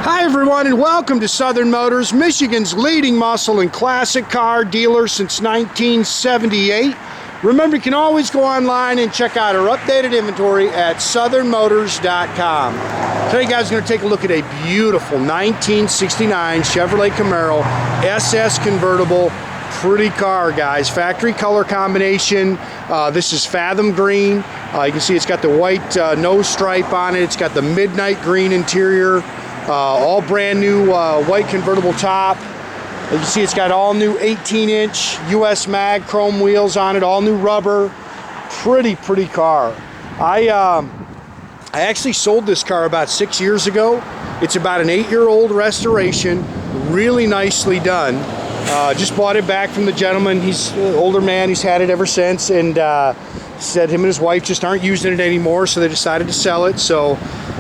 Hi everyone, and welcome to Southern Motors, Michigan's leading muscle and classic car dealer since 1978. Remember, you can always go online and check out our updated inventory at southernmotors.com. Today, guys, we're going to take a look at a beautiful 1969 Chevrolet Camaro SS convertible. Pretty car, guys. Factory color combination. This is Fathom green. You can see it's got the white nose stripe on it. It's got the midnight green interior. All brand new white convertible top. You can see it's got all new 18-inch US mag chrome wheels on it, all new rubber. Pretty car. I actually sold this car about 6 years ago. It's about an 8-year-old restoration, really nicely done. Just bought it back from the gentleman. He's an older man, he's had it ever since, and said him and his wife just aren't using it anymore, so they decided to sell it. So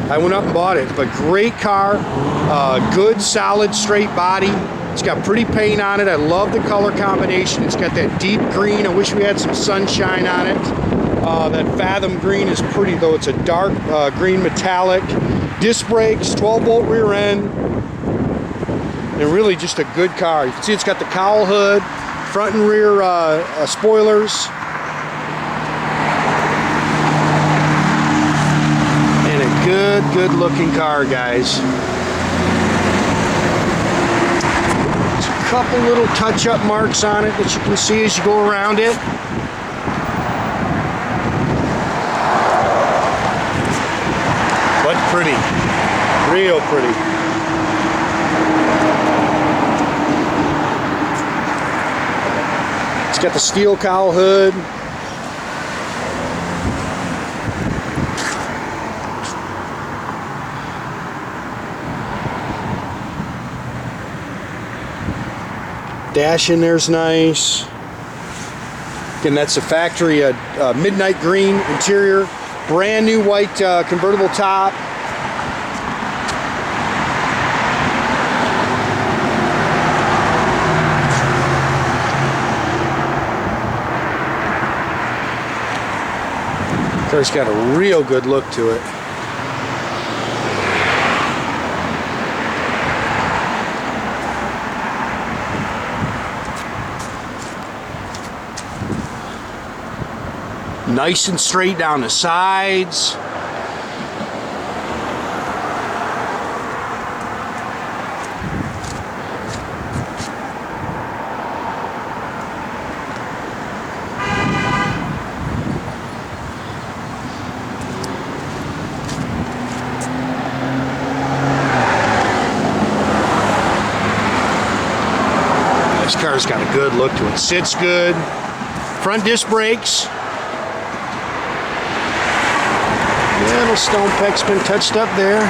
I went up and bought it. But great car, good solid straight body. It's got pretty paint on it. I love the color combination. It's got that deep green. I wish we had some sunshine on it. That Fathom green is pretty, though. It's a dark green metallic. Disc brakes, 12-volt rear end, and really just a good car. You can see it's got the cowl hood, front and rear spoilers. And a good looking car, guys. Couple little touch-up marks on it that you can see as you go around it. But pretty, real pretty. It's got the steel cowl hood. Dash in there's nice. Again, that's a factory midnight green interior, brand new white convertible top. Car's got a real good look to it. Nice and straight down the sides. This car's got a good look to it. Sits good. Front disc brakes. Little stone peck's been touched up there.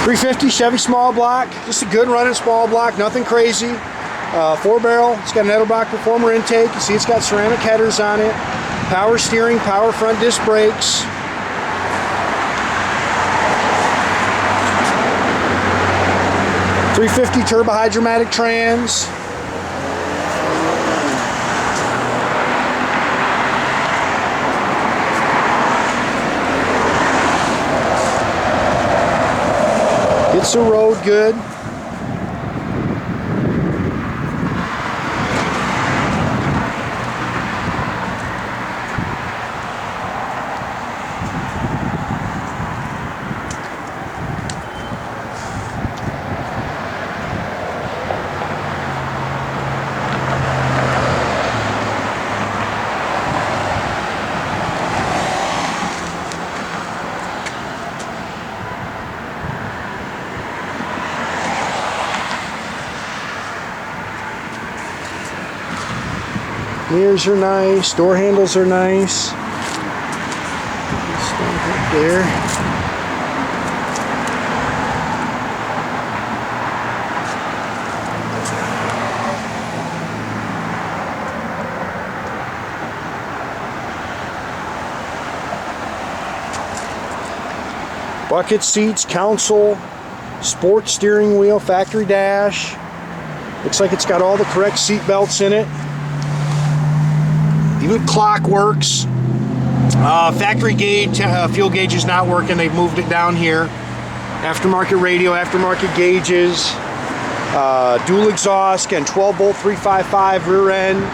.350 Chevy small block, just a good running small block, nothing crazy. 4-barrel. It's got an Edelbrock Performer intake. You see it's got ceramic headers on it. Power steering, power front disc brakes. .350 turbohydramatic trans. Hits the road good. Mirrors are nice, door handles are nice. Stand right there. Bucket seats, console, sports steering wheel, factory dash. Looks like it's got all the correct seat belts in it. Even clock works. Factory gauge, fuel gauge is not working. They've moved it down here. Aftermarket radio, aftermarket gauges. Dual exhaust, again, 12 bolt 355 rear end.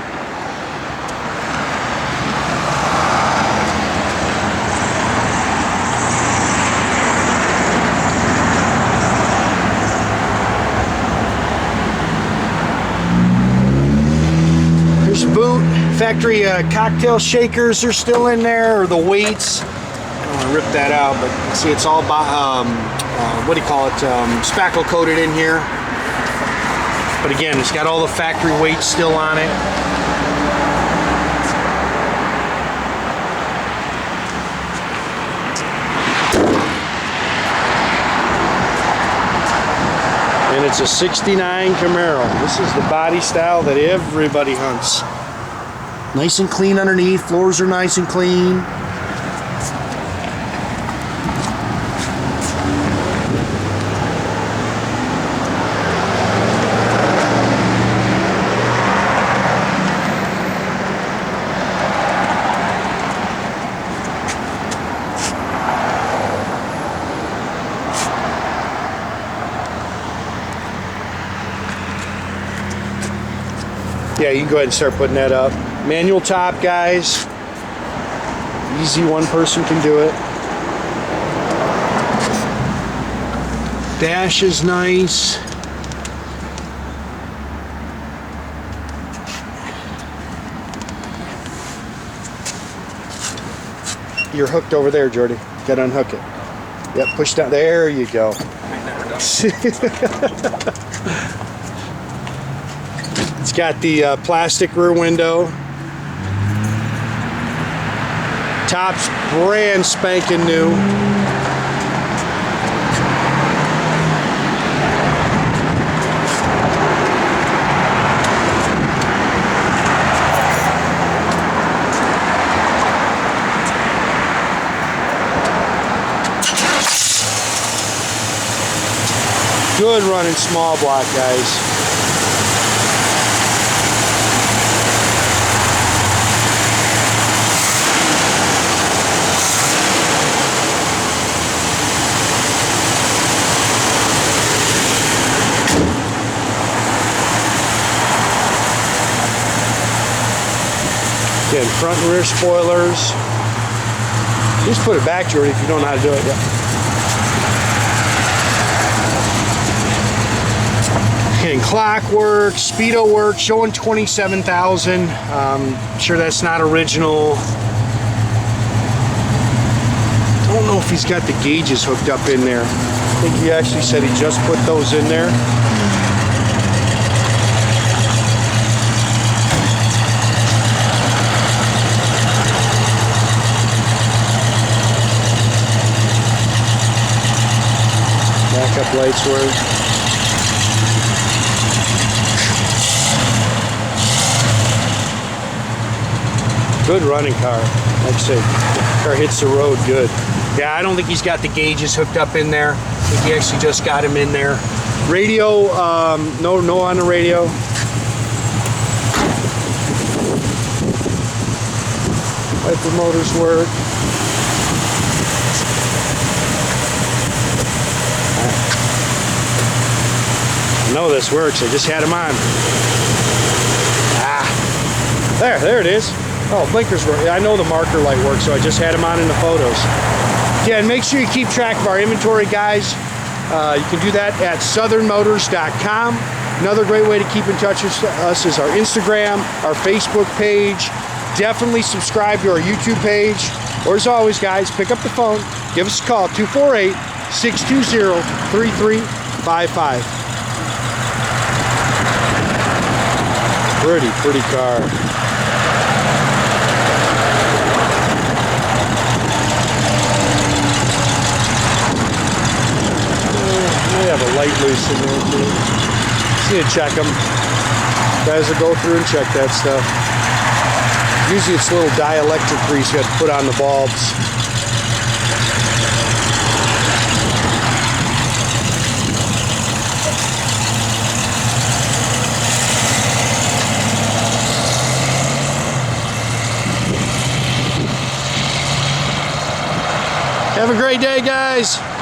Here's the boot. Factory cocktail shakers are still in there, or the weights. I don't want to rip that out, but see, it's all what do you call it? Spackle coated in here. But again, it's got all the factory weights still on it. And it's a 69 Camaro. This is the body style that everybody hunts. Nice and clean underneath. Floors are nice and clean. Yeah, you can go ahead and start putting that up. Manual top, guys. Easy, one person can do it. Dash is nice. You're hooked over there, Jordy. Gotta unhook it. Yep, push down. There you go. It's got the plastic rear window. Top's brand spanking new. Good running small block, guys. Again, front and rear spoilers. Just put it back, Jordy, if you don't know how to do it. Yeah. Again, clock works, speedo works, showing 27,000. Sure that's not original. Don't know if he's got the gauges hooked up in there. I think he actually said he just put those in there. Backup lights work. Good running car. Like I say, car hits the road good. Yeah, I don't think he's got the gauges hooked up in there. I think he actually just got him in there. Radio, no on the radio. Wiper motors work. I know this works. I just had him on. There it is. Oh, blinkers work. I know the marker light works, so I just had him on in the photos. Yeah, and make sure you keep track of our inventory, guys. You can do that at southernmotors.com. Another great way to keep in touch with us is our Instagram, our Facebook page. Definitely subscribe to our YouTube page. Or as always, guys, pick up the phone, give us a call, 248-620-3355. Pretty car. They have a light loose in there too. Just need to check them. Guys will go through and check that stuff. Usually it's a little dielectric grease you have to put on the bulbs. Have a great day, guys.